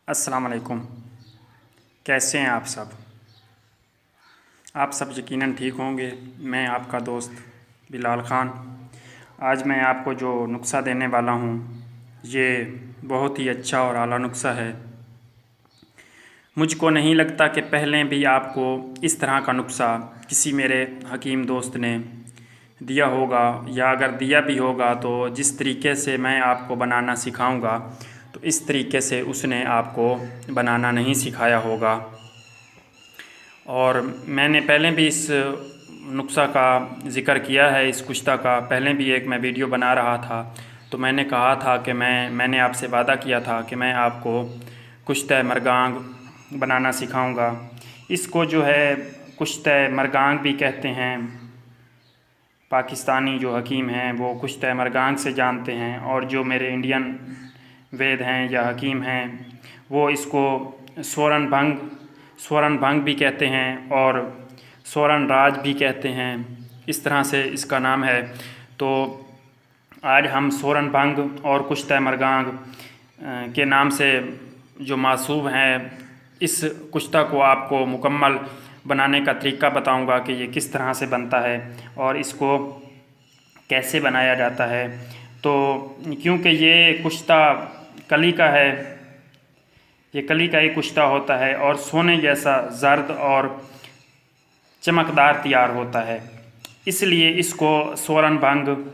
अस्सलाम वालेकुम। कैसे हैं आप सब? आप सब यकीनन ठीक होंगे। मैं आपका दोस्त बिलाल ख़ान। आज मैं आपको जो नुस्ख़ा देने वाला हूँ ये बहुत ही अच्छा और आला नुस्ख़ा है। मुझको नहीं लगता कि पहले भी आपको इस तरह का नुस्ख़ा किसी मेरे हकीम दोस्त ने दिया होगा, या अगर दिया भी होगा तो जिस तरीके से मैं आपको बनाना सिखाऊंगा तो इस तरीके से उसने आपको बनाना नहीं सिखाया होगा। और मैंने पहले भी इस नुस्ख़ा का ज़िक्र किया है। इस कुश्ता का पहले भी एक मैं वीडियो बना रहा था तो मैंने कहा था कि मैंने आपसे वादा किया था कि मैं आपको कुश्ता मरगांग बनाना सिखाऊंगा। इसको जो है कुश्ता मरगांग भी कहते हैं। पाकिस्तानी जो हकीम हैं वो कुश्ता मरगांग से जानते हैं, और जो मेरे इंडियन वेद हैं या हकीम हैं वो इसको स्वर्ण भंग भी कहते हैं और स्वर्ण राज भी कहते हैं। इस तरह से इसका नाम है। तो आज हम स्वर्ण भंग और कुश्ता मरगांग के नाम से जो मासूब हैं, इस कुश्ता को आपको मुकम्मल बनाने का तरीका बताऊंगा कि ये किस तरह से बनता है और इसको कैसे बनाया जाता है। तो क्योंकि ये कुश्ता कली का है, ये कली का एक कुश्ता होता है और सोने जैसा जर्द और चमकदार तैयार होता है, इसलिए इसको स्वर्ण भंग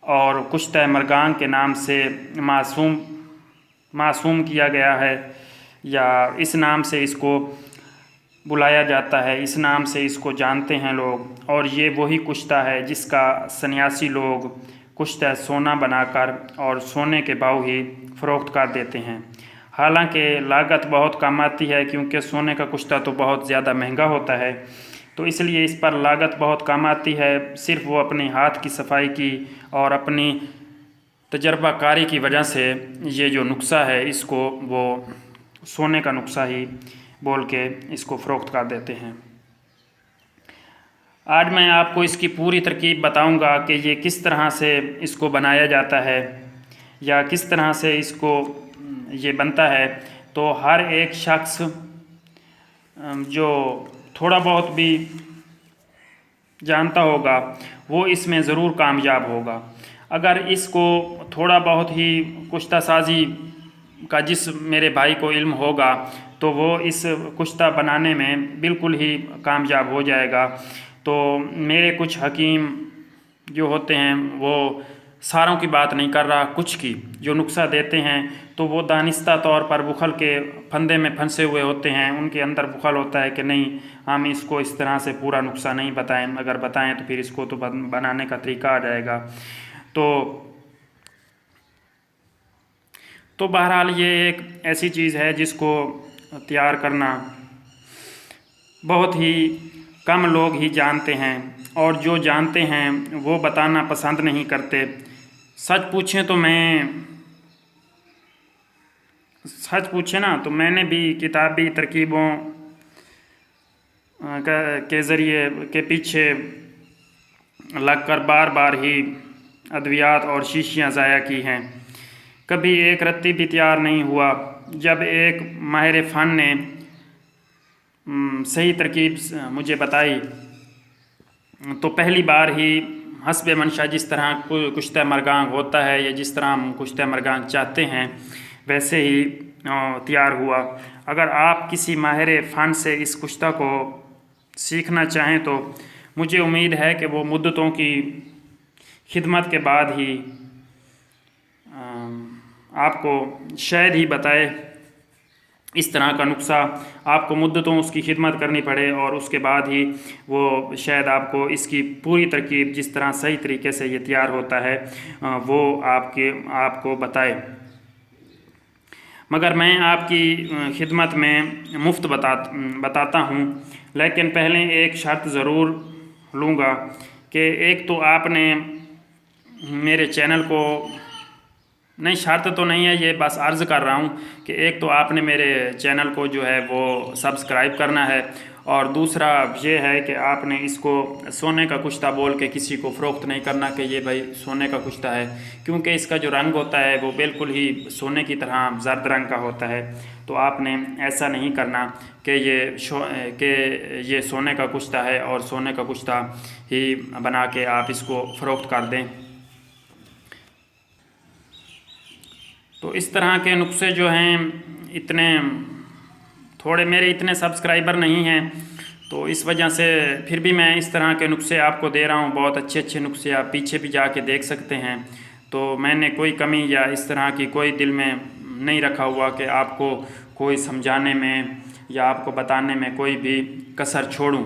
और कुश्ता मरगांग के नाम से मासूम किया गया है, या इस नाम से इसको बुलाया जाता है, इस नाम से इसको जानते हैं लोग। और ये वही कुश्ता है जिसका सन्यासी लोग कुश्ता सोना बनाकर और सोने के भाव ही फ़रोख्त कर देते हैं। हालांकि लागत बहुत कम आती है, क्योंकि सोने का कुश्ता तो बहुत ज़्यादा महंगा होता है, तो इसलिए इस पर लागत बहुत कम आती है। सिर्फ वो अपने हाथ की सफाई की और अपनी तजर्बाकारी की वजह से ये जो नुस्ख़ा है इसको वो सोने का नुस्ख़ा ही बोल के इसको फ़रोख्त कर देते हैं। आज मैं आपको इसकी पूरी तरकीब बताऊंगा कि ये किस तरह से इसको बनाया जाता है या किस तरह से इसको ये बनता है। तो हर एक शख्स जो थोड़ा बहुत भी जानता होगा वो इसमें ज़रूर कामयाब होगा। अगर इसको थोड़ा बहुत ही कुश्ता साजी का जिस मेरे भाई को इल्म होगा तो वो इस कुश्ता बनाने में बिल्कुल ही कामयाब हो जाएगा। तो मेरे कुछ हकीम जो होते हैं वो सारों की बात नहीं कर रहा, कुछ की जो नुस्ख़ा देते हैं तो वो दानिस्ता तौर पर बुखल के फंदे में फंसे हुए होते हैं। उनके अंदर बुखल होता है कि नहीं, हम इसको इस तरह से पूरा नुस्ख़ा नहीं बताएं, अगर बताएं तो फिर इसको तो बनाने का तरीका आ जाएगा। तो बहरहाल ये एक ऐसी चीज़ है जिसको तैयार करना बहुत ही कम लोग ही जानते हैं, और जो जानते हैं वो बताना पसंद नहीं करते। सच पूछे ना तो मैंने भी किताबी तरकीबों के ज़रिए के पीछे लगकर बार बार ही अद्वियात और शीशियाँ ज़ाया की हैं। कभी एक रत्ती भी तैयार नहीं हुआ। जब एक माहिर फ़न ने सही तरकीब मुझे बताई तो पहली बार ही हस्बे मंशा जिस तरह कुश्ता मरगांग होता है या जिस तरह हम कुश्ता मरगांग चाहते हैं वैसे ही तैयार हुआ। अगर आप किसी माहिर फ़न से इस कुश्ता को सीखना चाहें तो मुझे उम्मीद है कि वो मुद्दतों की खिदमत के बाद ही आपको शायद ही बताए इस तरह का नुस्ख़ा। आपको मुद्दतों उसकी खिदमत करनी पड़े और उसके बाद ही वो शायद आपको इसकी पूरी तरकीब जिस तरह सही तरीके से ये तैयार होता है वो आपको बताए। मगर मैं आपकी खिदमत में मुफ्त बताता हूँ, लेकिन पहले एक शर्त ज़रूर लूँगा कि एक तो आपने मेरे चैनल को, नहीं शर्त तो नहीं है, ये बस अर्ज़ कर रहा हूँ कि एक तो आपने मेरे चैनल को जो है वो सब्सक्राइब करना है, और दूसरा ये है कि आपने इसको सोने का कुश्ता बोल के किसी को फ़रोख्त नहीं करना कि ये भाई सोने का कुश्ता है, क्योंकि इसका जो रंग होता है वो बिल्कुल ही सोने की तरह जर्द रंग का होता है। तो आपने ऐसा नहीं करना कि ये सोने का कुश्ता है और सोने का कुश्ता ही बना के आप इसको फ़रोख्त कर दें। तो इस तरह के नुस्खे जो हैं, इतने थोड़े मेरे इतने सब्सक्राइबर नहीं हैं, तो इस वजह से फिर भी मैं इस तरह के नुस्खे आपको दे रहा हूँ। बहुत अच्छे अच्छे नुस्खे, आप पीछे भी जाके देख सकते हैं। तो मैंने कोई कमी या इस तरह की कोई दिल में नहीं रखा हुआ कि आपको कोई समझाने में या आपको बताने में कोई भी कसर छोड़ूं।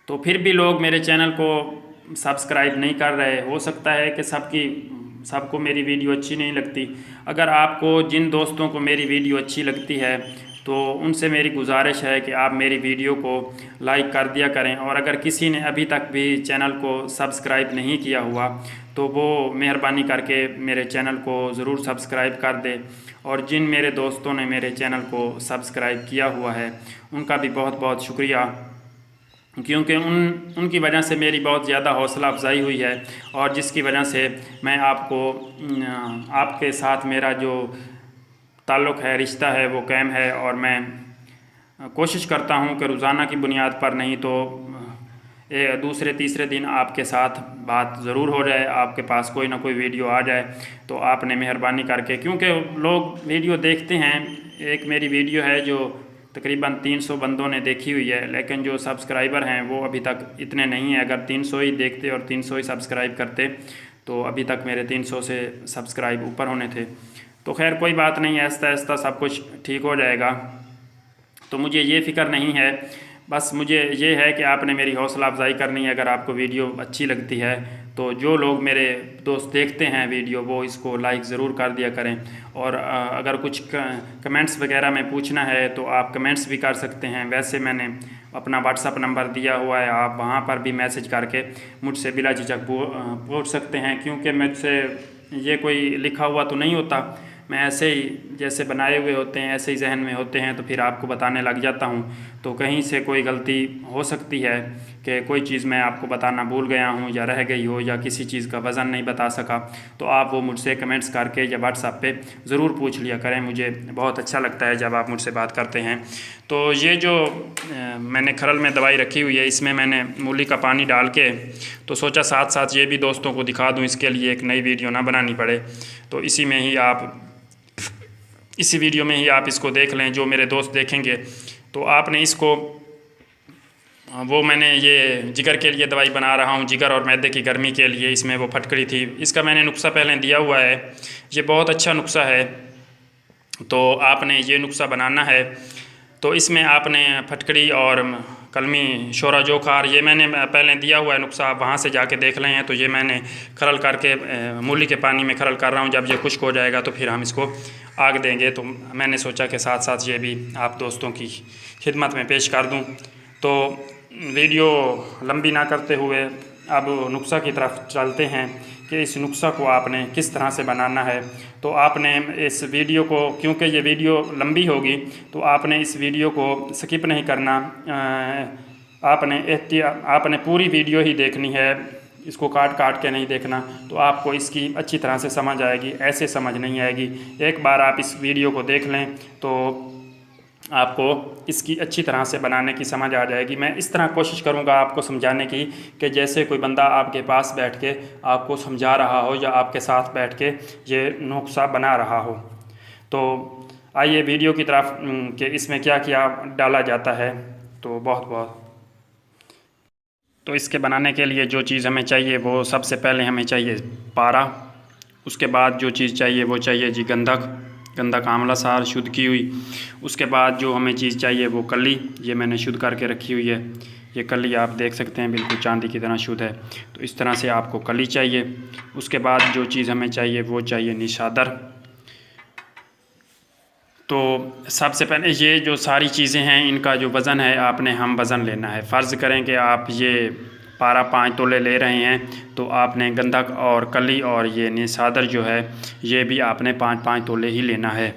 तो फिर भी लोग मेरे चैनल को सब्सक्राइब नहीं कर रहे। हो सकता है कि सबको मेरी वीडियो अच्छी नहीं लगती। अगर आपको जिन दोस्तों को मेरी वीडियो अच्छी लगती है तो उनसे मेरी गुजारिश है कि आप मेरी वीडियो को लाइक कर दिया करें, और अगर किसी ने अभी तक भी चैनल को सब्सक्राइब नहीं किया हुआ तो वो मेहरबानी करके मेरे चैनल को ज़रूर सब्सक्राइब कर दे। और जिन मेरे दोस्तों ने मेरे चैनल को सब्सक्राइब किया हुआ है उनका भी बहुत बहुत शुक्रिया, क्योंकि उनकी वजह से मेरी बहुत ज़्यादा हौसला अफजाई हुई है, और जिसकी वजह से मैं आपके साथ मेरा जो ताल्लुक़ है, रिश्ता है, वो कायम है। और मैं कोशिश करता हूँ कि रोज़ाना की बुनियाद पर नहीं तो दूसरे तीसरे दिन आपके साथ बात ज़रूर हो जाए, आपके पास कोई ना कोई वीडियो आ जाए। तो आपने मेहरबानी करके, क्योंकि लोग वीडियो देखते हैं, एक मेरी वीडियो है जो तकरीबन 300 बंदों ने देखी हुई है, लेकिन जो सब्सक्राइबर हैं वो अभी तक इतने नहीं हैं। अगर 300 ही देखते और 300 ही सब्सक्राइब करते तो अभी तक मेरे 300 से सब्सक्राइब ऊपर होने थे। तो खैर कोई बात नहीं, आहिस्ता आहिस्ता सब कुछ ठीक हो जाएगा। तो मुझे ये फ़िक्र नहीं है, बस मुझे ये है कि आपने मेरी हौसला अफजाई करनी है। अगर आपको वीडियो अच्छी लगती है तो जो लोग मेरे दोस्त देखते हैं वीडियो, वो इसको लाइक ज़रूर कर दिया करें। और अगर कुछ कमेंट्स वगैरह में पूछना है तो आप कमेंट्स भी कर सकते हैं। वैसे मैंने अपना व्हाट्सअप नंबर दिया हुआ है, आप वहाँ पर भी मैसेज करके मुझसे बिला झिझक पूछ सकते हैं, क्योंकि मुझसे ये कोई लिखा हुआ तो नहीं होता, मैं ऐसे ही जैसे बनाए हुए होते हैं ऐसे ही जहन में होते हैं, तो फिर आपको बताने लग जाता हूँ। तो कहीं से कोई गलती हो सकती है कि कोई चीज़ मैं आपको बताना भूल गया हूँ या रह गई हो, या किसी चीज़ का वज़न नहीं बता सका, तो आप वो मुझसे कमेंट्स करके या व्हाट्सएप पे ज़रूर पूछ लिया करें। मुझे बहुत अच्छा लगता है जब आप मुझसे बात करते हैं। तो ये जो मैंने खरल में दवाई रखी हुई है, इसमें मैंने मूली का पानी डाल के तो सोचा साथ साथ ये भी दोस्तों को दिखा दूँ, इसके लिए एक नई वीडियो ना बनानी पड़े। तो इसी वीडियो में ही आप इसको देख लें। जो मेरे दोस्त देखेंगे तो आपने इसको, वो मैंने ये जिगर के लिए दवाई बना रहा हूँ, जिगर और मैदे की गर्मी के लिए। इसमें वो फटकड़ी थी, इसका मैंने नुस्खा पहले दिया हुआ है। ये बहुत अच्छा नुस्खा है। तो आपने ये नुस्खा बनाना है तो इसमें आपने फटकड़ी और कलमी, शोरा जोखार, ये मैंने पहले दिया हुआ है नुस्खा, आप वहाँ से जाके देख लें। तो ये मैंने खरल करके मूली के पानी में खरल कर रहा हूँ। जब ये खुश्क हो जाएगा तो फिर हम इसको आग देंगे। तो मैंने सोचा कि साथ साथ ये भी आप दोस्तों की खिदमत में पेश कर दूँ। तो वीडियो लंबी ना करते हुए अब नुस्खा की तरफ चलते हैं कि इस नुस्खा को आपने किस तरह से बनाना है। तो आपने इस वीडियो को, क्योंकि ये वीडियो लंबी होगी तो आपने इस वीडियो को स्किप नहीं करना, आपने पूरी वीडियो ही देखनी है, इसको काट काट के नहीं देखना। तो आपको इसकी अच्छी तरह से समझ आएगी, ऐसे समझ नहीं आएगी। एक बार आप इस वीडियो को देख लें तो आपको इसकी अच्छी तरह से बनाने की समझ आ जाएगी। मैं इस तरह कोशिश करूंगा आपको समझाने की कि जैसे कोई बंदा आपके पास बैठ के आपको समझा रहा हो या आपके साथ बैठ के ये नुस्खा बना रहा हो। तो आइए वीडियो की तरफ कि इसमें क्या क्या डाला जाता है। तो तो इसके बनाने के लिए जो चीज़ हमें चाहिए वो सबसे पहले हमें चाहिए पारा। उसके बाद जो चीज़ चाहिए वो चाहिए जी गंधक आंवला सार शुद्ध की हुई। उसके बाद जो हमें चीज़ चाहिए वो कली, ये मैंने शुद्ध करके रखी हुई है। ये कली आप देख सकते हैं बिल्कुल चांदी की तरह शुद्ध है। तो इस तरह से आपको कली चाहिए। उसके बाद जो चीज़ हमें चाहिए वो चाहिए निशादर। तो सबसे पहले ये जो सारी चीज़ें हैं इनका जो वज़न है आपने हम वज़न लेना है। फ़र्ज़ करें कि आप ये पारा 5 तोले ले रहे हैं तो आपने गंधक और कली और ये निशादर जो है ये भी आपने 5-5 तोले ही लेना है।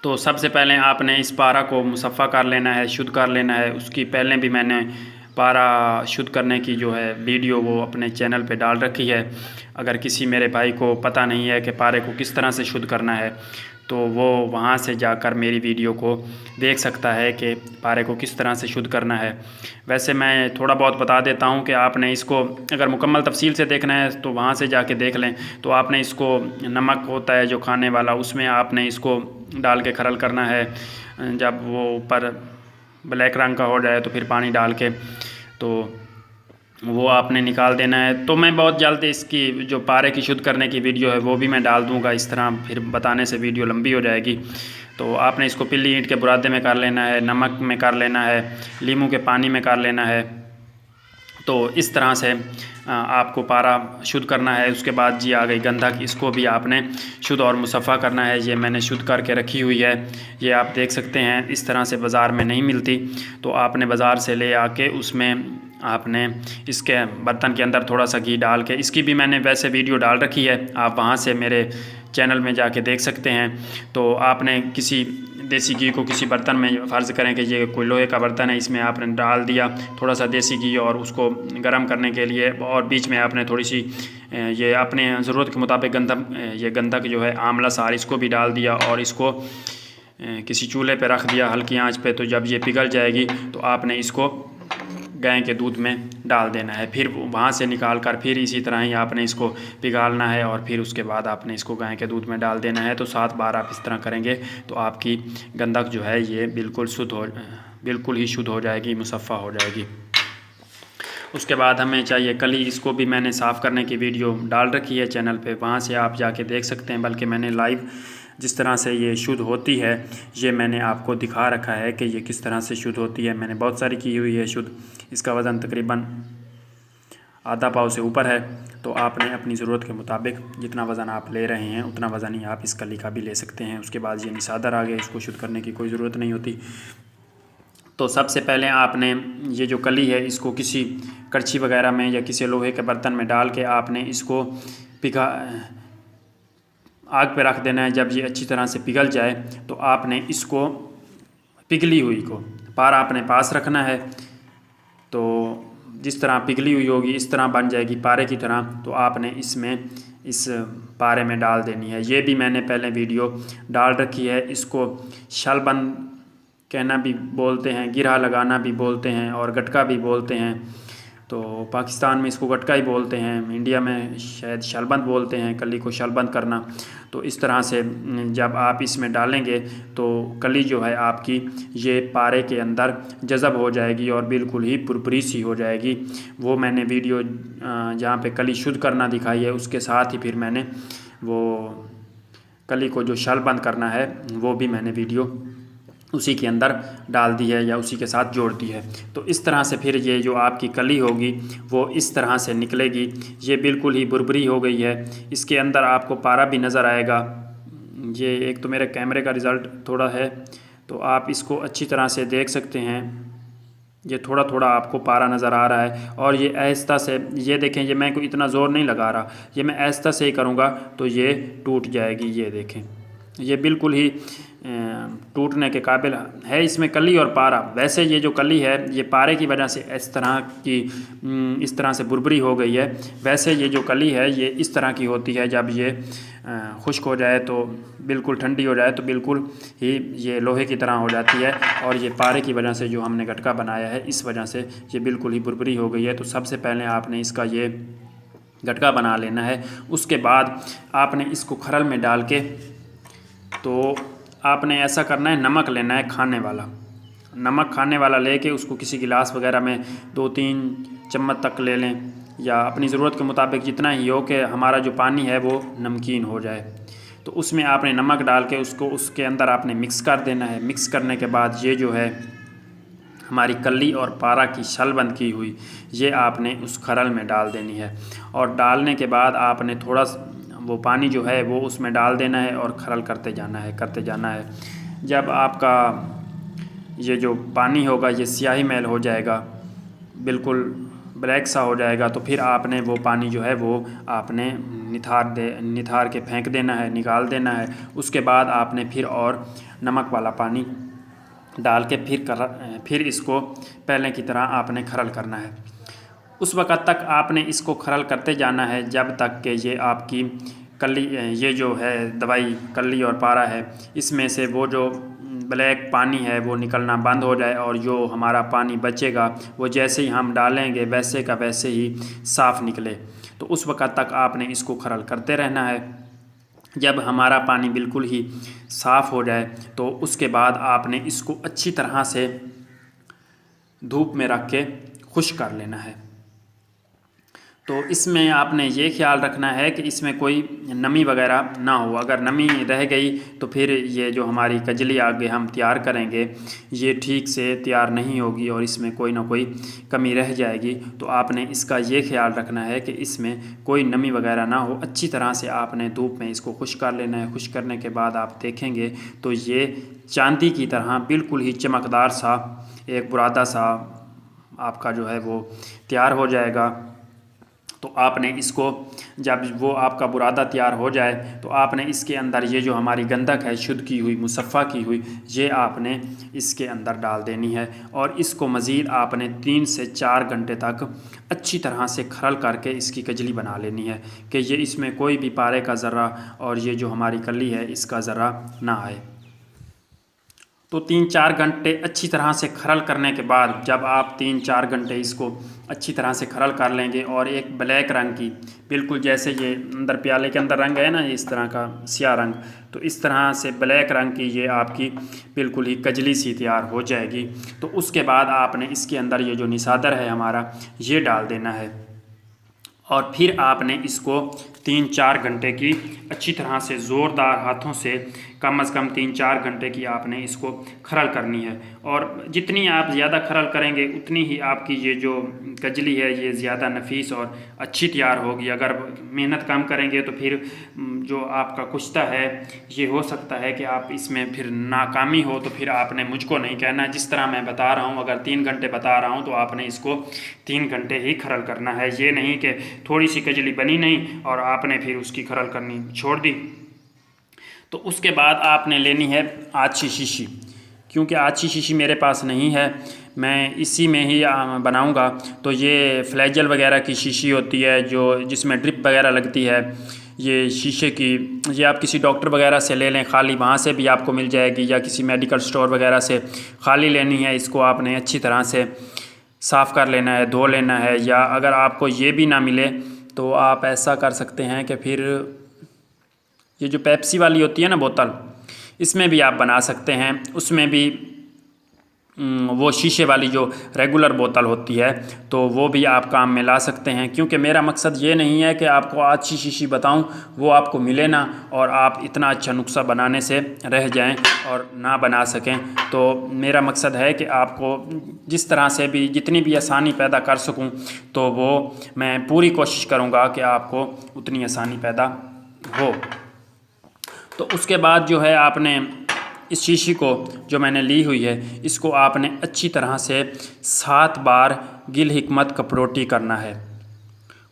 तो सबसे पहले आपने इस पारा को मुसफ़्फ़ा कर लेना है, शुद्ध कर लेना है। उसकी पहले भी मैंने पारा शुद्ध करने की जो है वीडियो वो अपने चैनल पे डाल रखी है। अगर किसी मेरे भाई को पता नहीं है कि पारे को किस तरह से शुद्ध करना है तो वो वहाँ से जाकर मेरी वीडियो को देख सकता है कि पारे को किस तरह से शुद्ध करना है। वैसे मैं थोड़ा बहुत बता देता हूँ कि आपने इसको अगर मुकम्मल तफसील से देखना है तो वहाँ से जाके देख लें। तो आपने इसको नमक होता है जो खाने वाला, उसमें आपने इसको डाल के खरल करना है। जब वो ऊपर ब्लैक रंग का हो जाए तो फिर पानी डाल के तो वो आपने निकाल देना है। तो मैं बहुत जल्द इसकी जो पारे की शुद्ध करने की वीडियो है वो भी मैं डाल दूंगा। इस तरह फिर बताने से वीडियो लंबी हो जाएगी। तो आपने इसको पिल्ली ईंट के बुरादे में कर लेना है, नमक में कर लेना है, नींबू के पानी में कर लेना है। तो इस तरह से आपको पारा शुद्ध करना है। उसके बाद जी आ गई गंधक, इसको भी आपने शुद्ध और मुसफ़्फ़ा करना है। ये मैंने शुद्ध करके रखी हुई है, ये आप देख सकते हैं। इस तरह से बाज़ार में नहीं मिलती, तो आपने बाज़ार से ले आके उसमें आपने इसके बर्तन के अंदर थोड़ा सा घी डाल के, इसकी भी मैंने वैसे वीडियो डाल रखी है, आप वहाँ से मेरे चैनल में जाके देख सकते हैं। तो आपने किसी देसी घी को किसी बर्तन में, फ़र्ज़ करें कि ये कोई लोहे का बर्तन है, इसमें आपने डाल दिया थोड़ा सा देसी घी और उसको गर्म करने के लिए, और बीच में आपने थोड़ी सी ये अपने ज़रूरत के मुताबिक गंधक जो है आंवला सार, इसको भी डाल दिया और इसको किसी चूल्हे पे रख दिया हल्की आंच पे। तो जब ये पिघल जाएगी तो आपने इसको गाय के दूध में डाल देना है। फिर वहाँ से निकाल कर फिर इसी तरह ही आपने इसको पिघालना है और फिर उसके बाद आपने इसको गाय के दूध में डाल देना है। तो 7 बार आप इस तरह करेंगे तो आपकी गंधक जो है ये बिल्कुल ही शुद्ध हो जाएगी, मुसफ़्फ़ा हो जाएगी। उसके बाद हमें चाहिए कली, इसको भी मैंने साफ़ करने की वीडियो डाल रखी है चैनल पे, वहाँ से आप जाके देख सकते हैं। बल्कि मैंने लाइव जिस तरह से ये शुद्ध होती है ये मैंने आपको दिखा रखा है कि ये किस तरह से शुद्ध होती है। मैंने बहुत सारी की हुई है शुद्ध। इसका वज़न तकरीबन आधा पाव से ऊपर है। तो आपने अपनी ज़रूरत के मुताबिक जितना वज़न आप ले रहे हैं उतना वज़न ही आप इस कली का भी ले सकते हैं। उसके बाद ये निसादर आ गया, इसको शुद्ध करने की कोई ज़रूरत नहीं होती। तो सबसे पहले आपने ये जो कली है इसको किसी कड़छी वगैरह में या किसी लोहे के बर्तन में डाल के आपने इसको आग पे रख देना है। जब ये अच्छी तरह से पिघल जाए तो आपने इसको पिघली हुई को पारा अपने पास रखना है। तो जिस तरह पिघली हुई होगी इस तरह बन जाएगी पारे की तरह। तो आपने इसमें इस पारे में डाल देनी है। ये भी मैंने पहले वीडियो डाल रखी है। इसको शलबंद कहना भी बोलते हैं, गिरहा लगाना भी बोलते हैं और गटका भी बोलते हैं। तो पाकिस्तान में इसको गटका ही बोलते हैं, इंडिया में शायद शलबंद बोलते हैं, कली को शलबंद करना। तो इस तरह से जब आप इसमें डालेंगे तो कली जो है आपकी ये पारे के अंदर जज़ब हो जाएगी और बिल्कुल ही पुरपुरी सी हो जाएगी। वो मैंने वीडियो जहाँ पे कली शुद्ध करना दिखाई है उसके साथ ही फिर मैंने वो कली को जो शलबंद करना है वो भी मैंने वीडियो उसी के अंदर डाल दी है या उसी के साथ जोड़ दी है। तो इस तरह से फिर ये जो आपकी कली होगी वो इस तरह से निकलेगी। ये बिल्कुल ही बुरबुरी हो गई है। इसके अंदर आपको पारा भी नज़र आएगा। ये एक तो मेरे कैमरे का रिज़ल्ट थोड़ा है तो आप इसको अच्छी तरह से देख सकते हैं। ये थोड़ा थोड़ा आपको पारा नज़र आ रहा है और ये आहिस्ता से, ये देखें, ये मैं कोई इतना ज़ोर नहीं लगा रहा, ये मैं आहिस्ता से ही करूँगा तो ये टूट जाएगी। ये देखें, ये बिल्कुल ही टूटने के काबिल है। इसमें कली और पारा, वैसे ये जो कली है ये पारे की वजह से इस तरह से बुरबुरी हो गई है। वैसे ये जो कली है ये इस तरह की होती है, जब ये खुश्क हो जाए तो बिल्कुल ठंडी हो जाए तो बिल्कुल ही ये लोहे की तरह हो जाती है। और ये पारे की वजह से जो हमने गटका बनाया है इस वजह से ये बिल्कुल ही बुरबुरी हो गई है। तो सबसे पहले आपने इसका ये गटका बना लेना है। उसके बाद आपने इसको खरल में डाल के, तो आपने ऐसा करना है, नमक लेना है खाने वाला, नमक खाने वाला लेके उसको किसी गिलास वगैरह में 2-3 चम्मच तक ले लें या अपनी ज़रूरत के मुताबिक जितना ही हो कि हमारा जो पानी है वो नमकीन हो जाए। तो उसमें आपने नमक डाल के उसको उसके अंदर आपने मिक्स कर देना है। मिक्स करने के बाद ये जो है हमारी कली और पारा की शलबंद की हुई ये आपने उस खरल में डाल देनी है। और डालने के बाद आपने थोड़ा वो पानी जो है वो उसमें डाल देना है और खरल करते जाना है। जब आपका ये जो पानी होगा ये स्याही मैल हो जाएगा, बिल्कुल ब्लैक सा हो जाएगा तो फिर आपने वो पानी जो है वो आपने निथार के फेंक देना है, निकाल देना है। उसके बाद आपने फिर और नमक वाला पानी डाल के फिर इसको पहले की तरह आपने खरल करना है। उस वक़्त तक आपने इसको खरल करते जाना है जब तक कि ये आपकी कली, ये जो है दवाई कली और पारा है, इसमें से वो जो ब्लैक पानी है वो निकलना बंद हो जाए और जो हमारा पानी बचेगा वो जैसे ही हम डालेंगे वैसे का वैसे ही साफ़ निकले। तो उस वक़्त तक आपने इसको खरल करते रहना है। जब हमारा पानी बिल्कुल ही साफ़ हो जाए तो उसके बाद आपने इसको अच्छी तरह से धूप में रख के खुश्क कर लेना है। तो इसमें आपने ये ख्याल रखना है कि इसमें कोई नमी वगैरह ना हो। अगर नमी रह गई तो फिर ये जो हमारी कजली आगे हम तैयार करेंगे ये ठीक से तैयार नहीं होगी और इसमें कोई ना कोई कमी रह जाएगी। तो आपने इसका ये ख्याल रखना है कि इसमें कोई नमी वगैरह ना हो। अच्छी तरह से आपने धूप में इसको खुश्क कर लेना है। खुश्क करने के बाद आप देखेंगे तो ये चांदी की तरह बिल्कुल ही चमकदार सा एक बुरादा सा आपका जो है वो तैयार हो जाएगा। तो आपने इसको जब वो आपका बुरादा तैयार हो जाए तो आपने इसके अंदर ये जो हमारी गंधक है शुद्ध की हुई, मुसफ़्फ़ा की हुई, ये आपने इसके अंदर डाल देनी है और इसको मज़ीद आपने 3 से 4 घंटे तक अच्छी तरह से खरल करके इसकी कजली बना लेनी है कि ये इसमें कोई भी पारे का ज़र्रा और ये जो हमारी कली है इसका ज़र्रा ना आए। तो 3-4 घंटे अच्छी तरह से खरल करने के बाद जब आप 3-4 घंटे इसको अच्छी तरह से खरल कर लेंगे और एक ब्लैक रंग की, बिल्कुल जैसे ये अंदर प्याले के अंदर रंग है ना इस तरह का स्याह रंग, तो इस तरह से ब्लैक रंग की ये आपकी बिल्कुल ही कजली सी तैयार हो जाएगी। तो उसके बाद आपने इसके अंदर ये जो निसादर है हमारा ये डाल देना है और फिर आपने इसको 3-4 घंटे की अच्छी तरह से ज़ोरदार हाथों से कम से कम 3-4 घंटे की आपने इसको खरल करनी है। और जितनी आप ज़्यादा खरल करेंगे उतनी ही आपकी ये जो कजली है ये ज़्यादा नफीस और अच्छी तैयार होगी। अगर मेहनत कम करेंगे तो फिर जो आपका कुश्ता है ये हो सकता है कि आप इसमें फिर नाकामी हो। तो फिर आपने मुझको नहीं कहना, जिस तरह मैं बता रहा हूँ, अगर 3 घंटे बता रहा हूँ तो आपने इसको 3 घंटे ही खरल करना है। ये नहीं कि थोड़ी सी कजली बनी नहीं और आपने फिर उसकी खरल करनी छोड़ दी। तो उसके बाद आपने लेनी है आछी शीशी। क्योंकि आछी शीशी मेरे पास नहीं है, मैं इसी में ही बनाऊंगा। तो ये फ्लैजल वगैरह की शीशी होती है जो जिसमें ड्रिप वगैरह लगती है, ये शीशे की, ये आप किसी डॉक्टर वगैरह से ले लें खाली, वहाँ से भी आपको मिल जाएगी, या किसी मेडिकल स्टोर वगैरह से खाली लेनी है। इसको आपने अच्छी तरह से साफ़ कर लेना है, धो लेना है। या अगर आपको ये भी ना मिले तो आप ऐसा कर सकते हैं कि फिर ये जो पेप्सी वाली होती है ना बोतल, इसमें भी आप बना सकते हैं। उसमें भी वो शीशे वाली जो रेगुलर बोतल होती है तो वो भी आप काम में ला सकते हैं। क्योंकि मेरा मकसद ये नहीं है कि आपको अच्छी शीशी बताऊं, वो आपको मिले ना और आप इतना अच्छा नुस्खा बनाने से रह जाएं और ना बना सकें। तो मेरा मकसद है कि आपको जिस तरह से भी जितनी भी आसानी पैदा कर सकूं तो वो मैं पूरी कोशिश करूँगा कि आपको उतनी आसानी पैदा हो। तो उसके बाद जो है आपने इस शीशी को जो मैंने ली हुई है इसको आपने अच्छी तरह से 7 बार गिल हिकमत कपड़ोटी करना है।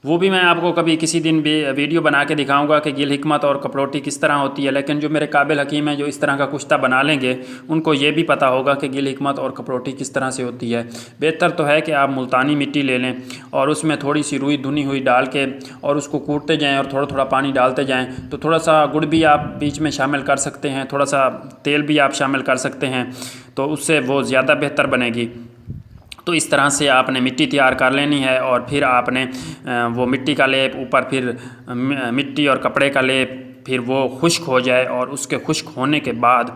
वो भी मैं आपको कभी किसी दिन भी वीडियो बना के दिखाऊंगा कि गिल हिकमत और कपड़ोटी किस तरह होती है। लेकिन जो मेरे काबिल हकीम हैं जो इस तरह का कुश्ता बना लेंगे उनको ये भी पता होगा कि गिल हिकमत और कपड़ोटी किस तरह से होती है। बेहतर तो है कि आप मुल्तानी मिट्टी ले लें और उसमें थोड़ी सी रुई धुनी हुई डाल के और उसको कूटते जाएँ और थोड़ा थोड़ा पानी डालते जाएँ। तो थोड़ा सा गुड़ भी आप बीच में शामिल कर सकते हैं, थोड़ा सा तेल भी आप शामिल कर सकते हैं, तो उससे वो ज़्यादा बेहतर बनेगी। तो इस तरह से आपने मिट्टी तैयार कर लेनी है और फिर आपने वो मिट्टी का लेप ऊपर, फिर मिट्टी और कपड़े का लेप, फिर वो खुश्क हो जाए और उसके खुश्क होने के बाद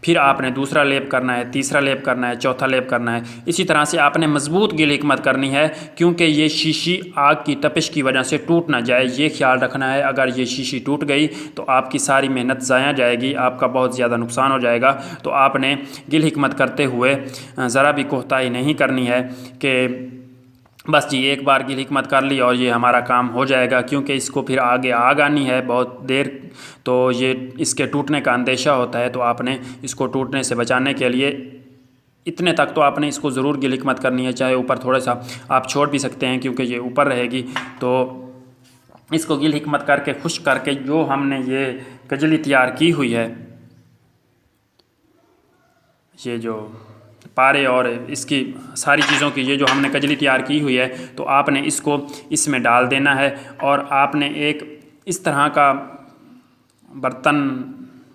फिर आपने दूसरा लेप करना है, तीसरा लेप करना है, चौथा लेप करना है। इसी तरह से आपने मजबूत गिल हिकमत करनी है क्योंकि ये शीशी आग की तपिश की वजह से टूट ना जाए, ये ख्याल रखना है। अगर ये शीशी टूट गई तो आपकी सारी मेहनत ज़ाया जाएगी, आपका बहुत ज़्यादा नुकसान हो जाएगा। तो आपने गिल हिकमत करते हुए ज़रा भी कोताही नहीं करनी है कि बस जी एक बार गिल हिकमत कर ली और ये हमारा काम हो जाएगा। क्योंकि इसको फिर आगे आग आनी है बहुत देर, तो ये इसके टूटने का अंदेशा होता है। तो आपने इसको टूटने से बचाने के लिए इतने तक तो आपने इसको ज़रूर गिलिक मत करनी है, चाहे ऊपर थोड़ा सा आप छोड़ भी सकते हैं क्योंकि ये ऊपर रहेगी। तो इसको गिलिक मत करके खुश्क करके जो हमने ये कजली तैयार की हुई है, ये जो पारे और इसकी सारी चीज़ों की ये जो हमने कजली तैयार की हुई है, तो आपने इसको इसमें डाल देना है। और आपने एक इस तरह का बर्तन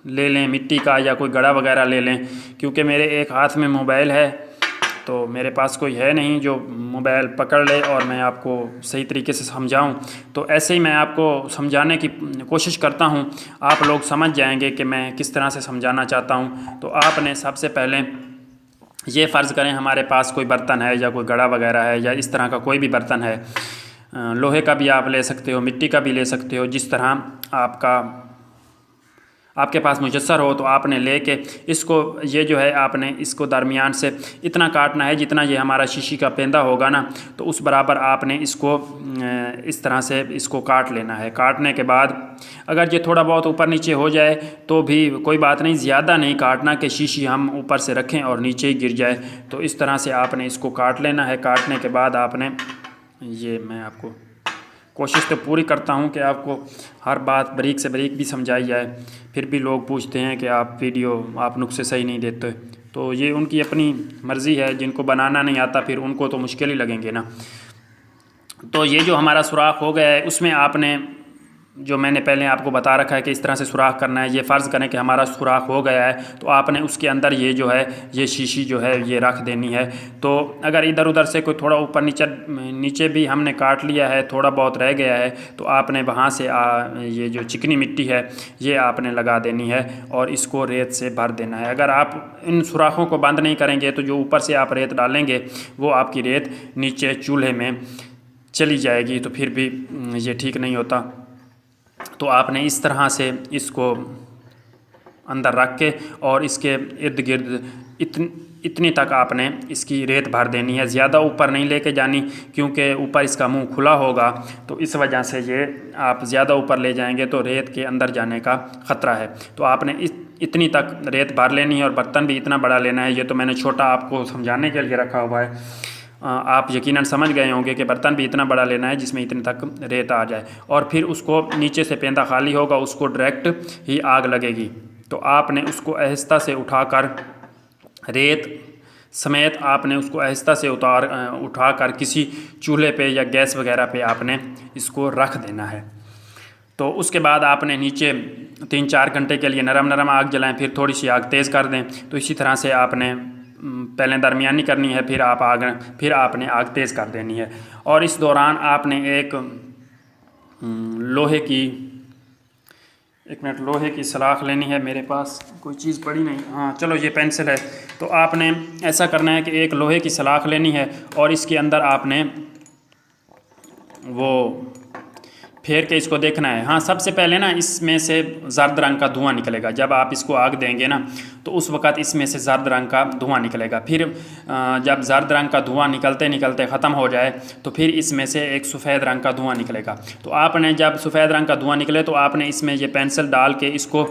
ले लें, मिट्टी का या कोई गड़ा वगैरह ले लें, क्योंकि मेरे एक हाथ में मोबाइल है तो मेरे पास कोई है नहीं जो मोबाइल पकड़ ले और मैं आपको सही तरीके से समझाऊं। तो ऐसे ही मैं आपको समझाने की कोशिश करता हूं, आप लोग समझ जाएंगे कि मैं किस तरह से समझाना चाहता हूं। तो आपने सबसे पहले ये फ़र्ज़ करें हमारे पास कोई बर्तन है या कोई गड़ा वगैरह है या इस तरह का कोई भी बर्तन है, लोहे का भी आप ले सकते हो, मिट्टी का भी ले सकते हो, जिस तरह आपके पास मुयस्सर हो। तो आपने लेके इसको ये जो है आपने इसको दरमियान से इतना काटना है जितना ये हमारा शीशी का पेंदा होगा ना, तो उस बराबर आपने इसको इस तरह से इसको काट लेना है। काटने के बाद अगर ये थोड़ा बहुत ऊपर नीचे हो जाए तो भी कोई बात नहीं, ज़्यादा नहीं काटना कि शीशी हम ऊपर से रखें और नीचे ही गिर जाए। तो इस तरह से आपने इसको काट लेना है। काटने के बाद आपने ये, मैं आपको कोशिश तो पूरी करता हूँ कि आपको हर बात बारीक से बारीक भी समझाई जाए, फिर भी लोग पूछते हैं कि आप वीडियो आप नुस्खे सही नहीं देते। तो ये उनकी अपनी मर्ज़ी है, जिनको बनाना नहीं आता फिर उनको तो मुश्किल ही लगेंगे ना। तो ये जो हमारा सुराख हो गया है उसमें आपने जो मैंने पहले आपको बता रखा है कि इस तरह से सुराख करना है। ये फ़र्ज़ करें कि हमारा सुराख हो गया है तो आपने उसके अंदर ये जो है ये शीशी जो है ये रख देनी है। तो अगर इधर उधर से कोई थोड़ा ऊपर नीचे भी हमने काट लिया है, थोड़ा बहुत रह गया है, तो आपने वहाँ से ये जो चिकनी मिट्टी है ये आपने लगा देनी है और इसको रेत से भर देना है। अगर आप इन सुराखों को बंद नहीं करेंगे तो जो ऊपर से आप रेत डालेंगे वो आपकी रेत नीचे चूल्हे में चली जाएगी, तो फिर भी ये ठीक नहीं होता। तो आपने इस तरह से इसको अंदर रख के और इसके इर्द गिर्द इतनी तक आपने इसकी रेत भर देनी है, ज़्यादा ऊपर नहीं लेके जानी क्योंकि ऊपर इसका मुंह खुला होगा। तो इस वजह से ये आप ज़्यादा ऊपर ले जाएंगे तो रेत के अंदर जाने का ख़तरा है। तो आपने इतनी तक रेत भर लेनी है और बर्तन भी इतना बड़ा लेना है। ये तो मैंने छोटा आपको समझाने के लिए रखा हुआ है, आप यकीनन समझ गए होंगे कि बर्तन भी इतना बड़ा लेना है जिसमें इतने तक रेत आ जाए। और फिर उसको नीचे से पेंदा खाली होगा, उसको डायरेक्ट ही आग लगेगी। तो आपने उसको आहिस्ता से उठाकर रेत समेत आपने उसको आहिस्ता से उठाकर किसी चूल्हे पे या गैस वगैरह पे आपने इसको रख देना है। तो उसके बाद आपने नीचे 3-4 घंटे के लिए नरम आग जलाएं, फिर थोड़ी सी आग तेज़ कर दें। तो इसी तरह से आपने पहले दरमियानी करनी है, फिर आपने आग तेज़ कर देनी है। और इस दौरान आपने एक लोहे की सलाख लेनी है। मेरे पास कोई चीज़ पड़ी नहीं, हाँ चलो ये पेंसिल है। तो आपने ऐसा करना है कि एक लोहे की सलाख लेनी है और इसके अंदर आपने वो फेर के इसको देखना है। हाँ, सबसे पहले ना इसमें से जर्द रंग का धुआं निकलेगा। जब आप इसको आग देंगे ना तो उस वक़्त इसमें से जर्द रंग का धुआं निकलेगा। फिर जब जर्द रंग का धुआं निकलते निकलते ख़त्म हो जाए तो फिर इसमें से एक सफ़ेद रंग का धुआं निकलेगा। तो आपने जब सफ़ेद रंग का धुआं निकले तो आपने इसमें ये पेंसिल डाल के इसको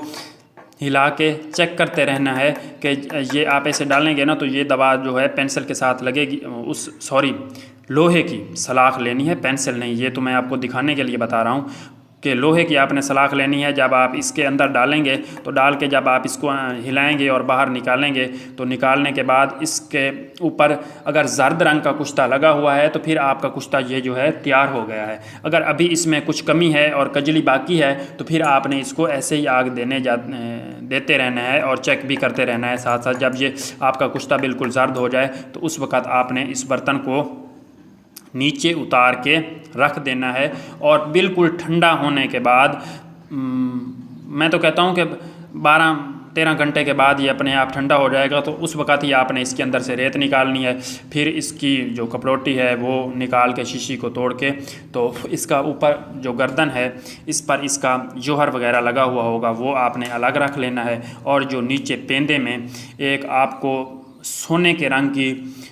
हिला के चेक करते रहना है कि ये आप ऐसे डालेंगे ना तो ये दवा जो है पेंसिल के साथ लगेगी। लोहे की सलाख लेनी है, पेंसिल नहीं। ये तो मैं आपको दिखाने के लिए बता रहा हूँ कि लोहे की आपने सलाख लेनी है। जब आप इसके अंदर डालेंगे तो डाल के जब आप इसको हिलाएंगे और बाहर निकालेंगे तो निकालने के बाद इसके ऊपर अगर जर्द रंग का कुश्ता लगा हुआ है तो फिर आपका कुश्ता ये जो है तैयार हो गया है। अगर अभी इसमें कुछ कमी है और कजली बाकी है तो फिर आपने इसको ऐसे ही आग देते रहना है और चेक भी करते रहना है साथ साथ। जब ये आपका कुश्ता बिल्कुल जर्द हो जाए तो उस वक़्त आपने इस बर्तन को नीचे उतार के रख देना है। और बिल्कुल ठंडा होने के बाद मैं तो कहता हूँ कि 12-13 घंटे के बाद ये अपने आप ठंडा हो जाएगा। तो उस वक़्त ही आपने इसके अंदर से रेत निकालनी है। फिर इसकी जो कपड़ोटी है वो निकाल के शीशी को तोड़ के तो इसका ऊपर जो गर्दन है इस पर इसका जौहर वगैरह लगा हुआ होगा वो आपने अलग रख लेना है। और जो नीचे पेंदे में एक आपको सोने के रंग की,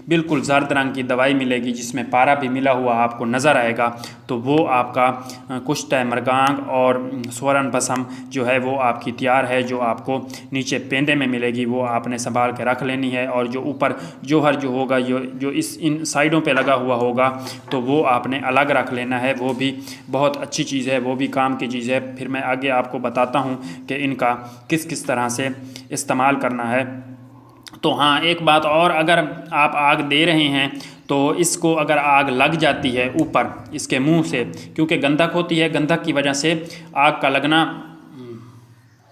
बिल्कुल जर्द रंग की दवाई मिलेगी जिसमें पारा भी मिला हुआ आपको नज़र आएगा। तो वो आपका कुश्ता मृगांक और स्वर्ण भस्म जो है वो आपकी तैयार है, जो आपको नीचे पेंदे में मिलेगी। वो आपने संभाल के रख लेनी है। और जो ऊपर जोहर जो होगा, जो इस इन साइडों पे लगा हुआ होगा, तो वो आपने अलग रख लेना है। वो भी बहुत अच्छी चीज़ है, वो भी काम की चीज़ है। फिर मैं आगे आपको बताता हूँ कि इनका किस किस तरह से इस्तेमाल करना है। तो हाँ, एक बात और, अगर आप आग दे रहे हैं तो इसको अगर आग लग जाती है ऊपर इसके मुंह से, क्योंकि गंधक होती है, गंधक की वजह से आग का लगना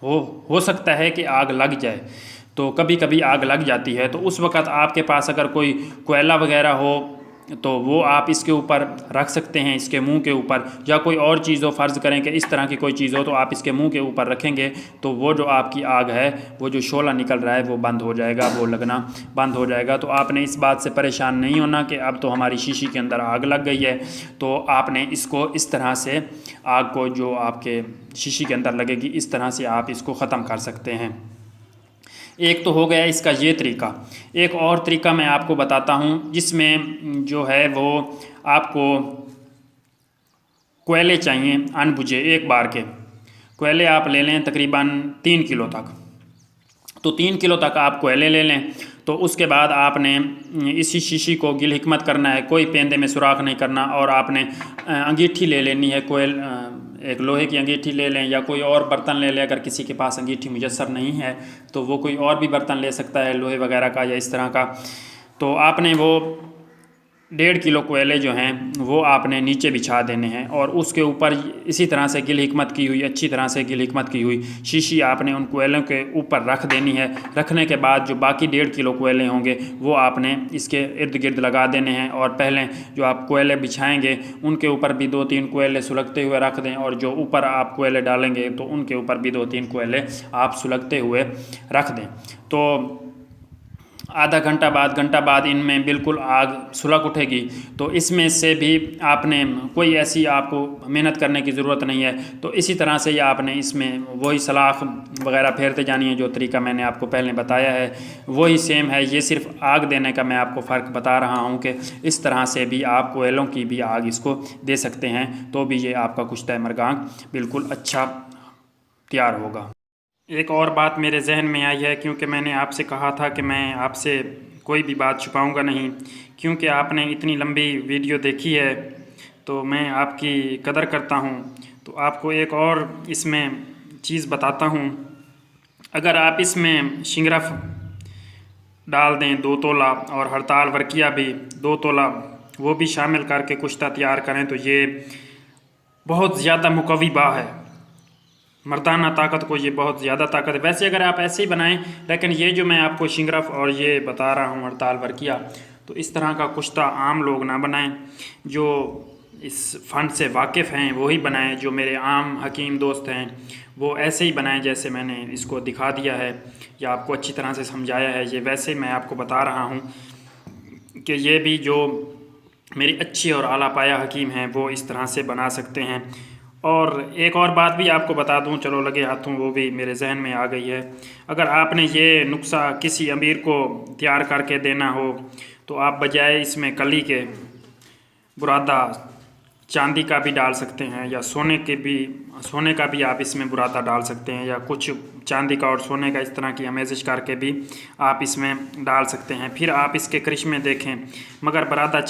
हो सकता है कि आग लग जाए। तो कभी कभी आग लग जाती है, तो उस वक़्त आपके पास अगर कोई कोयला वगैरह हो तो वो आप इसके ऊपर रख सकते हैं, इसके मुंह के ऊपर। या कोई और चीज़ हो, फ़र्ज़ करें कि इस तरह की कोई चीज़ हो, तो आप इसके मुंह के ऊपर रखेंगे तो वो जो आपकी आग है, वो जो शोला निकल रहा है वो बंद हो जाएगा, वो लगना बंद हो जाएगा। तो आपने इस बात से परेशान नहीं होना कि अब तो हमारी शीशी के अंदर आग लग गई है। तो आपने इसको इस तरह से, आग को जो आपके शीशी के अंदर लगेगी, इस तरह से आप इसको ख़त्म कर सकते हैं। एक तो हो गया इसका ये तरीका। एक और तरीका मैं आपको बताता हूँ, जिसमें जो है वो आपको कोयले चाहिए अनबुझे, एक बार के कोयले आप ले लें तकरीबन 3 किलो तक। तो 3 किलो तक आप कोयले ले लें। तो उसके बाद आपने इसी शीशी को गिल हिकमत करना है, कोई पेंदे में सुराख नहीं करना। और आपने अंगीठी ले लेनी है, एक लोहे की अंगीठी ले लें या कोई और बर्तन ले लें। अगर किसी के पास अंगीठी मुयस्सर नहीं है तो वो कोई और भी बर्तन ले सकता है, लोहे वगैरह का या इस तरह का। तो आपने वो 1.5 किलो कोयले जो हैं वो आपने नीचे बिछा देने हैं, और उसके ऊपर इसी तरह से गिल हिकमत की हुई, अच्छी तरह से गिल हिकमत की हुई शीशी आपने उन कोयलों के ऊपर रख देनी है। रखने के बाद जो बाकी 1.5 किलो कोयले होंगे वो आपने इसके इर्द गिर्द लगा देने हैं। और पहले जो आप कोयले बिछाएंगे उनके ऊपर भी 2-3 कोयले सुलगते हुए रख दें, और जो ऊपर आप कोयले डालेंगे तो उनके ऊपर भी 2-3 कोयले आप सुलगते हुए रख दें। तो आधा घंटा बाद इनमें बिल्कुल आग सुलग उठेगी। तो इसमें से भी आपने कोई ऐसी आपको मेहनत करने की ज़रूरत नहीं है। तो इसी तरह से ही आपने इसमें वही सलाख वगैरह फेरते जानी है, जो तरीका मैंने आपको पहले बताया है वही सेम है। ये सिर्फ आग देने का मैं आपको फ़र्क बता रहा हूँ कि इस तरह से भी आप कोयलों की भी आग इसको दे सकते हैं, तो भी ये आपका कुश्ता मृगांक बिल्कुल अच्छा तैयार होगा। एक और बात मेरे जहन में आई है, क्योंकि मैंने आपसे कहा था कि मैं आपसे कोई भी बात छुपाऊंगा नहीं, क्योंकि आपने इतनी लंबी वीडियो देखी है तो मैं आपकी कदर करता हूं। तो आपको एक और इसमें चीज़ बताता हूं। अगर आप इसमें शिंगरफ डाल दें 2 तोला, और हड़ताल वर्किया भी 2 तोला वो भी शामिल करके कुश्ता तैयार करें, तो ये बहुत ज़्यादा मुकव्वी बा है। मर्दाना ताकत को ये बहुत ज़्यादा ताकत है। वैसे अगर आप ऐसे ही बनाएं, लेकिन ये जो मैं आपको शिंगरफ और ये बता रहा हूँ हड़ताल वर्किया, तो इस तरह का कुश्ता आम लोग ना बनाएं। जो इस फ़न से वाकिफ़ हैं वही बनाएं। जो मेरे आम हकीम दोस्त हैं वो ऐसे ही बनाएं जैसे मैंने इसको दिखा दिया है या आपको अच्छी तरह से समझाया है। ये वैसे मैं आपको बता रहा हूँ कि ये भी जो मेरी अच्छी और आला पाया हकीम हैं वो इस तरह से बना सकते हैं। और एक और बात भी आपको बता दूं, चलो लगे हाथों, वो भी मेरे जहन में आ गई है। अगर आपने ये नुस्खा किसी अमीर को तैयार करके देना हो तो आप बजाय इसमें कली के बुरादा चांदी का भी डाल सकते हैं, या सोने का भी आप इसमें बुरादा डाल सकते हैं, या कुछ चांदी का और सोने का इस तरह की अमेजिश करके भी आप इसमें डाल सकते हैं। फिर आप इसके करिश्मे देखें। मगर बुरादा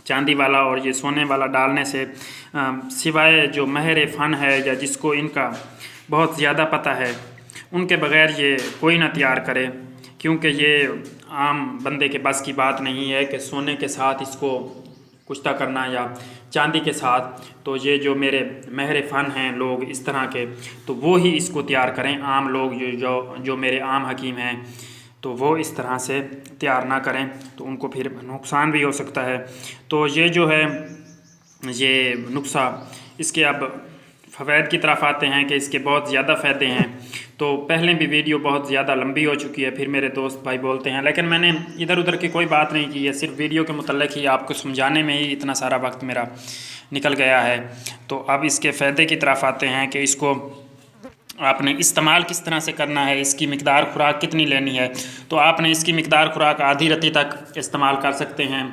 चांदी वाला और ये सोने वाला डालने से सिवाय जो महर फ़न है या जिसको इनका बहुत ज़्यादा पता है, उनके बग़ैर ये कोई ना तैयार करे, क्योंकि ये आम बंदे के बस की बात नहीं है कि सोने के साथ इसको कुश्ता करना या चांदी के साथ। तो ये जो मेरे महर फ़न हैं लोग इस तरह के, तो वो ही इसको तैयार करें। आम लोग जो मेरे आम हकीम हैं तो वो इस तरह से तैयार ना करें, तो उनको फिर नुकसान भी हो सकता है। तो ये जो है ये नुस्खा, इसके अब फ़वाइद की तरफ आते हैं कि इसके बहुत ज़्यादा फ़ायदे हैं। तो पहले भी वीडियो बहुत ज़्यादा लंबी हो चुकी है, फिर मेरे दोस्त भाई बोलते हैं, लेकिन मैंने इधर उधर की कोई बात नहीं की है, सिर्फ वीडियो के मुतल्लिक़ ही आपको समझाने में ही इतना सारा वक्त मेरा निकल गया है। तो अब इसके फ़ायदे की तरफ आते हैं कि इसको आपने इस्तेमाल किस तरह से करना है, इसकी मिकदार खुराक कितनी लेनी है। तो आपने इसकी मिकदार खुराक आधी रत्ती तक इस्तेमाल कर सकते हैं,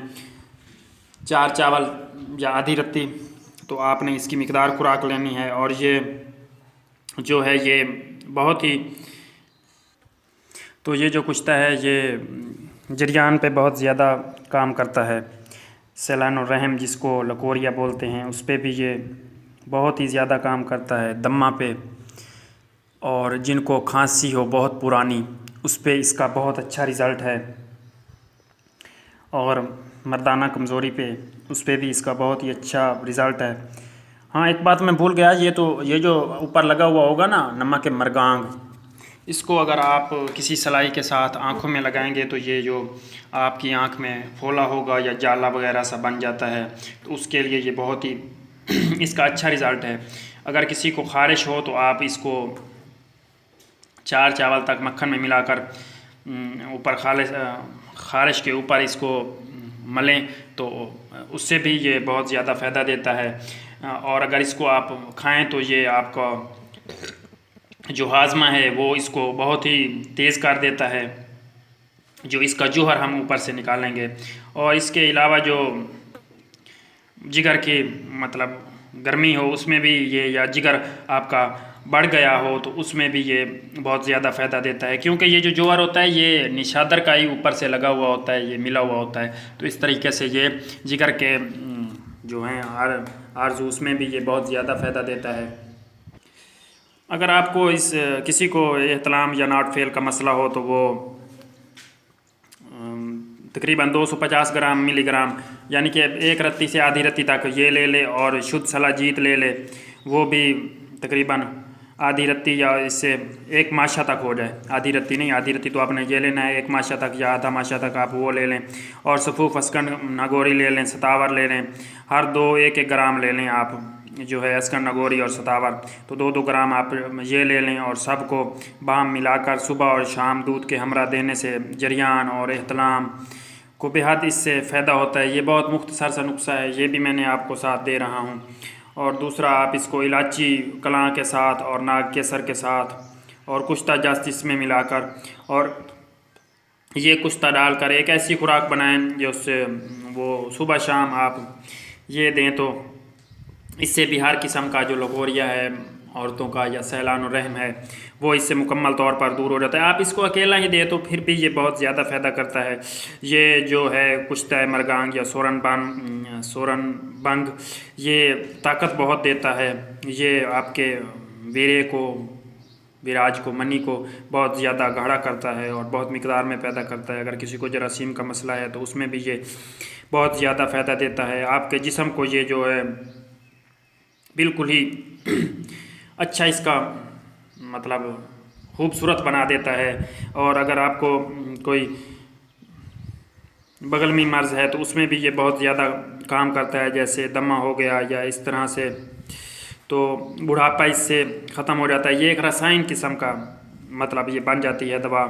4 चावल या आधी रत्ती। तो आपने इसकी मिकदार खुराक लेनी है। और ये जो है ये बहुत ही, तो ये जो कुश्ता है ये जरियान पे बहुत ज़्यादा काम करता है। सैलान रहम जिसको लकोरिया बोलते हैं, उस पर भी ये बहुत ही ज़्यादा काम करता है, दम्मा पे। और जिनको खांसी हो बहुत पुरानी, उस पर इसका बहुत अच्छा रिज़ल्ट है। और मर्दाना कमज़ोरी पे, उस पर भी इसका बहुत ही अच्छा रिज़ल्ट है। हाँ, एक बात मैं भूल गया, ये जो ऊपर लगा हुआ होगा ना नमक मरगांग, इसको अगर आप किसी सलाई के साथ आँखों में लगाएंगे तो ये जो आपकी आँख में फोला होगा या जाला वगैरह सा बन जाता है, तो उसके लिए ये बहुत ही इसका अच्छा रिज़ल्ट है। अगर किसी को ख़ारिश हो तो आप इसको 4 चावल तक मक्खन में मिलाकर ऊपर ख़ारिश के ऊपर इसको मलें, तो उससे भी ये बहुत ज़्यादा फ़ायदा देता है। और अगर इसको आप खाएं तो ये आपका जो हाजमा है वो इसको बहुत ही तेज़ कर देता है, जो इसका जौहर हम ऊपर से निकालेंगे। और इसके अलावा जो जिगर की मतलब गर्मी हो उसमें भी ये, या जिगर आपका बढ़ गया हो तो उसमें भी ये बहुत ज़्यादा फ़ायदा देता है, क्योंकि ये जो जौहर होता है ये निशादर का ही ऊपर से लगा हुआ होता है, ये मिला हुआ होता है। तो इस तरीके से ये जिगर के जो हैं आर्ज़ू, उसमें भी ये बहुत ज़्यादा फ़ायदा देता है। अगर आपको किसी को एहतलाम या नाट फेल का मसला हो तो वो तकरीबन 250 ग्राम मिलीग्राम, यानी कि 1 रत्ती से आधी रत्ती तक ये ले ले। और शुद्ध सलाजीत ले ले, वो भी तकरीबन आधी रत्ती या इससे 1 माशा तक हो जाए। आधी रत्ती नहीं, आधी रत्ती तो आपने ये लेना है 1 माशा तक या आधा माशा तक आप वो ले लें। और सफ़ूफ अस्कन नगोरी ले लें, सतावर ले लें, हर 2-1 ग्राम ले लें आप, जो है अस्कन नगोरी और सतावर, तो 2-2 ग्राम आप ये ले लें। और सबको बाम मिलाकर सुबह और शाम दूध के हमरा देने से जरियान और एहतलाम को बेहद इससे फ़ायदा होता है। ये बहुत मुख्तसर सा नुस्खा है, ये भी मैंने आपको साथ दे रहा हूँ। और दूसरा, आप इसको इलायची कलां के साथ और नाग केसर के साथ और कुश्ता जास्तिस में मिलाकर और ये कुश्ता डालकर एक ऐसी खुराक बनाएं जो उससे वो सुबह शाम आप ये दें, तो इससे भी हर किस्म का जो लकोरिया है औरतों का या सैलान रहम है वो इससे मुकम्मल तौर पर दूर हो जाता है। आप इसको अकेला ही दे तो फिर भी ये बहुत ज़्यादा फ़ायदा करता है। ये जो है कुश्ता मरगांग या सोरन बंग, ये ताकत बहुत देता है। ये आपके वीरे को, विराज को, मनी को बहुत ज़्यादा गाढ़ा करता है और बहुत मिकदार में पैदा करता है। अगर किसी को जरासीम का मसला है तो उसमें भी ये बहुत ज़्यादा फ़ायदा देता है। आपके जिस्म को ये जो है बिल्कुल ही अच्छा इसका मतलब खूबसूरत बना देता है। और अगर आपको कोई बगल में मर्ज़ है तो उसमें भी ये बहुत ज़्यादा काम करता है, जैसे दमा हो गया या इस तरह से, तो बुढ़ापा इससे ख़त्म हो जाता है। ये एक रसायन किस्म का मतलब ये बन जाती है दवा।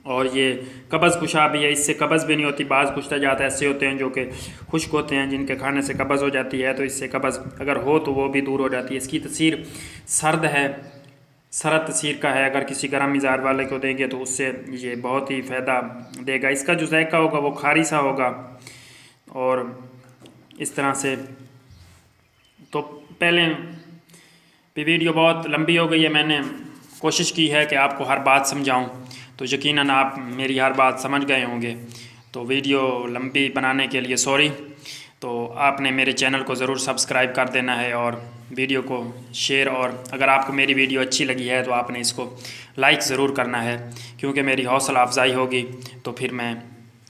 और ये कब्ज़ कुशा भी है, इससे कब्ज़ भी नहीं होती। बाज़ कुश्ता जात ऐसे होते हैं जो कि खुश्क होते हैं, जिनके खाने से कब्ज़ हो जाती है, तो इससे कब्ज़ अगर हो तो वो भी दूर हो जाती है। इसकी तसीर सर्द है, सरद तसीर का है। अगर किसी गर्म मिजाज वाले को देंगे तो उससे ये बहुत ही फ़ायदा देगा। इसका जो जायका होगा वो खारी सा होगा। और इस तरह से तो पहले भी वीडियो बहुत लंबी हो गई है, मैंने कोशिश की है कि आपको हर बात समझाऊं, तो यकीनन आप मेरी हर बात समझ गए होंगे। तो वीडियो लंबी बनाने के लिए सॉरी। तो आपने मेरे चैनल को ज़रूर सब्सक्राइब कर देना है और वीडियो को शेयर, और अगर आपको मेरी वीडियो अच्छी लगी है तो आपने इसको लाइक ज़रूर करना है, क्योंकि मेरी हौसला अफजाई होगी तो फिर मैं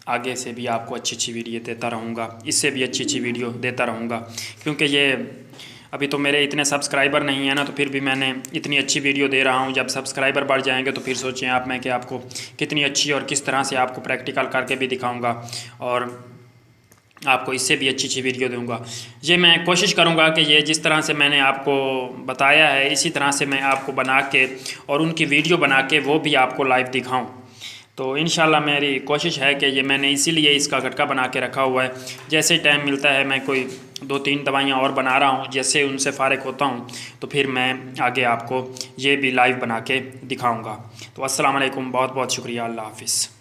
आगे से भी आपको अच्छी अच्छी वीडियो देता रहूँगा, इससे भी अच्छी वीडियो देता रहूँगा। क्योंकि ये अभी तो मेरे इतने सब्सक्राइबर नहीं है ना, तो फिर भी मैंने इतनी अच्छी वीडियो दे रहा हूँ। जब सब्सक्राइबर बढ़ जाएंगे तो फिर सोचें आप मैं कि आपको कितनी अच्छी और किस तरह से आपको प्रैक्टिकल करके भी दिखाऊँगा और आपको इससे भी अच्छी वीडियो दूंगा। ये मैं कोशिश करूंगा कि ये जिस तरह से मैंने आपको बताया है इसी तरह से मैं आपको बना के और उनकी वीडियो बना के वो भी आपको लाइव दिखाऊं। तो इंशाल्लाह मेरी कोशिश है कि ये मैंने इसीलिए इसका गटका बना के रखा हुआ है, जैसे टाइम मिलता है मैं कोई 2-3 दवाइयाँ और बना रहा हूँ। जैसे उनसे फ़ारिग होता हूँ तो फिर मैं आगे आपको ये भी लाइव बना के दिखाऊँगा। तो अस्सलाम वालेकुम, बहुत बहुत शुक्रिया, अल्लाह हाफ़िज़।